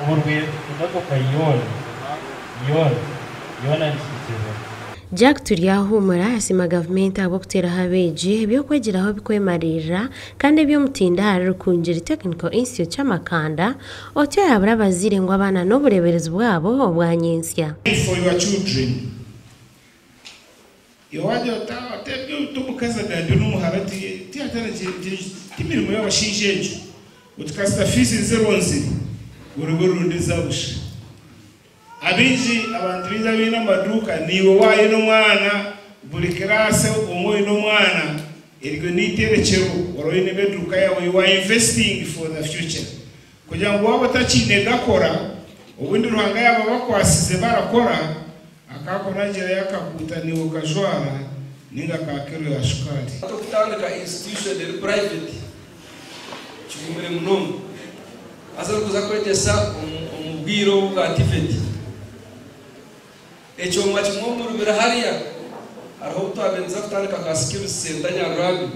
uburwe imodoka yona nshikirizo Jack Turiyahumura asima gavumenti abo kutera habeje byo kwegeraho bikwemarira kandi byo mutinda rukungira Technical Institute cy'Amakanda otyo yabura bazire ngo abana no bureberezi bwabo obwanyensya for your children yowaje otebyo tubukaza gandi n'umuharati tiatara timirimo y'abashinjeje utkasta fees 010 uruburundi zabusha abinji abantu biza bina maduka niwo waye no mwana buri classe umwe no mwana iryo niterekero oroyine beduka yawe you are investing for the future kugira ngo waba tachine gakora ubundi ruhanga yaba bakwasize barakora akakora ngira yakakuta niwo kajwara ninga kakero ya shukari atokutanga institution private chumure munomu asa kuza kwetesa umubwiro bwa tifeti echo machi mwomuru biraharia araho twabenza kutandika ka skills center Nyarurabi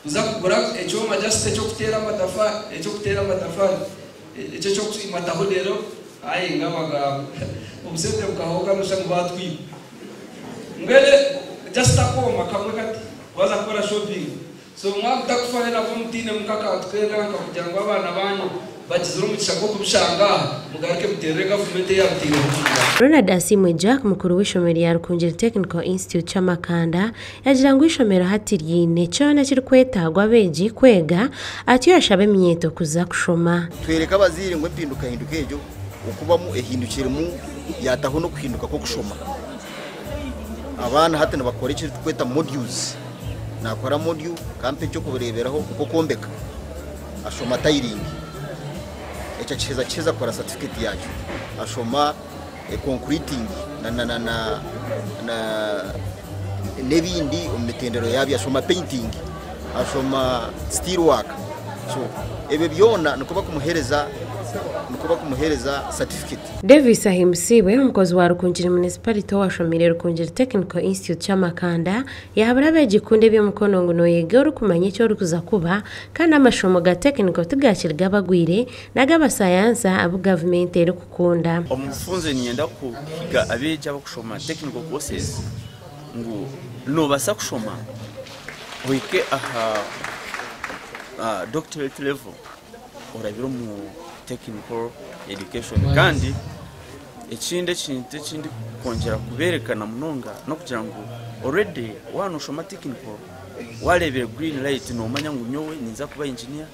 uza kugura echo majaste cyo kutera matafari echo cyo matahodero ayi ngamaga ubusete bukahoga nushangu batwi ngele just akoma kamwe kati waza kora shopping so mwakutakufanira kumtine mukaka tukena kugira ngo abana banyu bagizwe umugisha ko kubishanga mugarake mutere gavumenti yabutinga Ronald Asimwe Jack mukuru w'ishomero ya Rukungira Technical Institute cy'Amakanda yagira ngo ishomero hatiryine cyane kiri kwetagwa beji kwega ati yashabe myeto kuza kushoma twereka abazire ngo mpinduka hindukejo ukubamo ehindukire mu yataho no kuhinduka ko gushoma abana hatana bakora icyo tweta modules nakora module kampe cyo kubireberaho uko kombeka ashoma tiling echa cheza kwa certificate yacho ashoma concreting na nebindi umetendero yabi ashoma painting ashoma steel work so ebe byona nukuba kumuhereza certificate. Davis ahimsiwe umukozi wa Rukungira Municipality washomire Rukungira Technical Institute cy'Amakanda yahabura begikunde byo mukono ngo noyege urukumanye cyo rukuza kuba kandi amashomo ga technical tugashirga abagwire naga science abu government ero kukunda omufunze nyenda kuga abeje abakushoma technical courses ngo no basa kushoma wike aha doctorate level orabiro mu technical education kandi ikindi kongera kuberekana munonga no kugira ngo already wano shoma technical warebere green light no manya ngo nyowe niza kuba engineer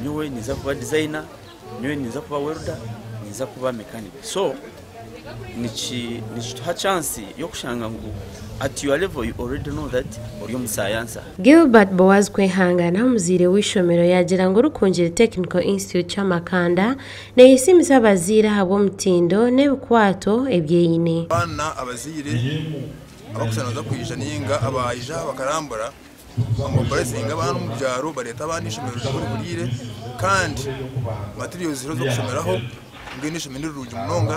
nyowe niza kuba designer nyowe niza kuba welder niza kuba mechanic so nichi ha chance yo kushanga ngo at your level you already know that uri mu science. Gilbert Boaz kwehangana umuzire w'ishomero yagira ngo Rukungira Technical Institute cy'Amakanda ne isimisa abazira habo mutindo ne bukwato ebyeyine bana abazire abakusanaza kwijana ninga abayija bakarambura amobaresinga abantu mu byaro bareta abandi ishomero ry'uburire kandi materials zo gushomeraho ngenisho minduruje munonga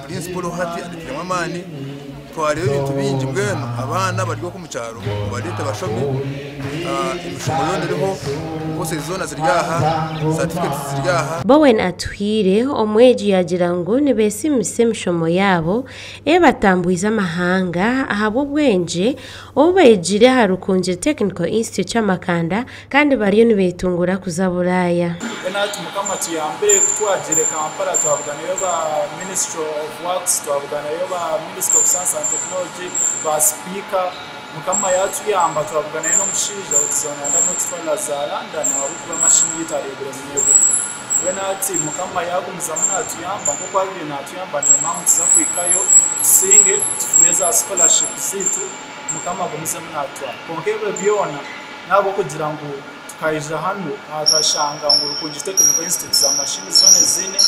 principal hati atikira amani twarebe ibintu bingi mbweno abana baryo ku mucyaro bareta bashobe imishomero ndiriho kose zona ziryaha certificates ziryaha Bowen Atwire omweji yagira ngo nebesimise mishomo yabo batambuiza amahanga ahabo bwenje obejire Rukungira Technical Institute cy'Amakanda kandi bariyo nibetungura kuzaburaya enati mukamati yambere twagire Kampala twavugana yo ba Ministry of Works twavugana yo ba Ministry of Science and Technology ba speaker mukama yacu yamba twavugana no mushija utizona ndamo twala zaranda na ububa mashini yitarebere mnyego wenati mukama yagumza munatu yamba ngo kwabire natu yamba ne mpamvu za kwikayo singe tufeza scholarship zitu mukama gumza munatu konkebe byona nabo kugira ngo tukayija hano azashanga ngo Rukungira Technical Institute za mashini zone zine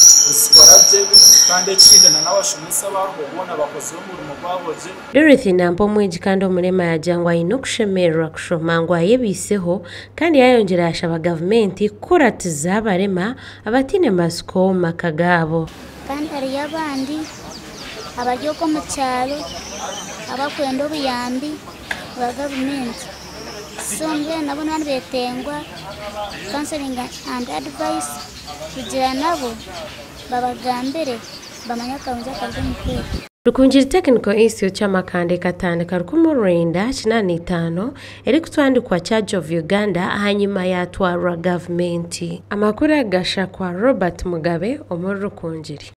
zikorabye kandi ekindana n'abashomesa babona bakoze umurimo gwaboje Dorothy Nampo mweji kandi omurema yajangwa ino kushemerwa kushomangwa yebiseho kandi yayongera yashaba government kuratiza abarema abatine masiko makagabo kandi ari yabandi abaryo ko mu cyaro abakwenda ubuyambi ba government sombe nabo nabandi betengwa counseling and advice kugira nabo babagambere bamanya kaunza kaje mukuru. Rukungiri Technical Institute cy'amakande katandika rukumurinda 85 eri kutwandikwa Charge of Uganda hanyuma yatwarwa government. Amakuru agasha kwa Robert Mugabe omuri Rukungiri.